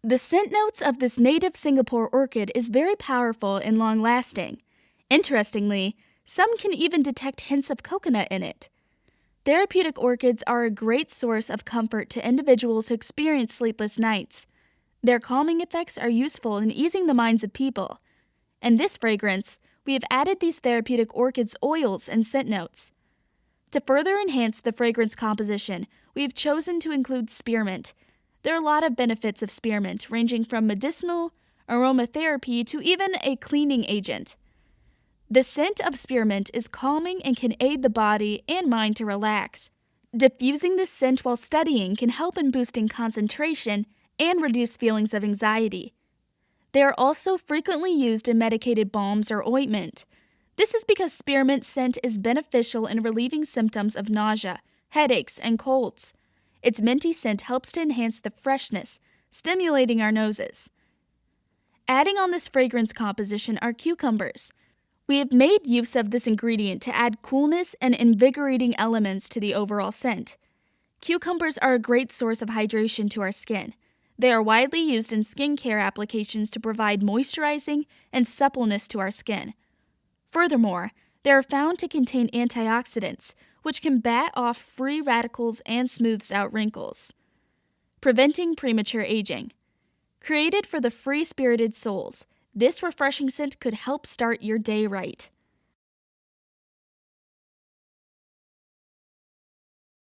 The scent notes of this native Singapore orchid is very powerful and long-lasting. Interestingly, some can even detect hints of coconut in it. Therapeutic orchids are a great source of comfort to individuals who experience sleepless nights. Their calming effects are useful in easing the minds of people. In this fragrance, we have added these therapeutic orchids oils and scent notes. To further enhance the fragrance composition, we have chosen to include spearmint. There are a lot of benefits of spearmint, ranging from medicinal, aromatherapy, to even a cleaning agent. The scent of spearmint is calming and can aid the body and mind to relax. Diffusing this scent while studying can help in boosting concentration and reduce feelings of anxiety. They are also frequently used in medicated balms or ointment. This is because spearmint scent is beneficial in relieving symptoms of nausea, headaches, and colds. Its minty scent helps to enhance the freshness, stimulating our noses. Adding on this fragrance composition are cucumbers. We have made use of this ingredient to add coolness and invigorating elements to the overall scent. Cucumbers are a great source of hydration to our skin. They are widely used in skincare applications to provide moisturizing and suppleness to our skin. Furthermore, they are found to contain antioxidants, which can bat off free radicals and smooths out wrinkles. Preventing premature aging. Created for the free-spirited souls, this refreshing scent could help start your day right.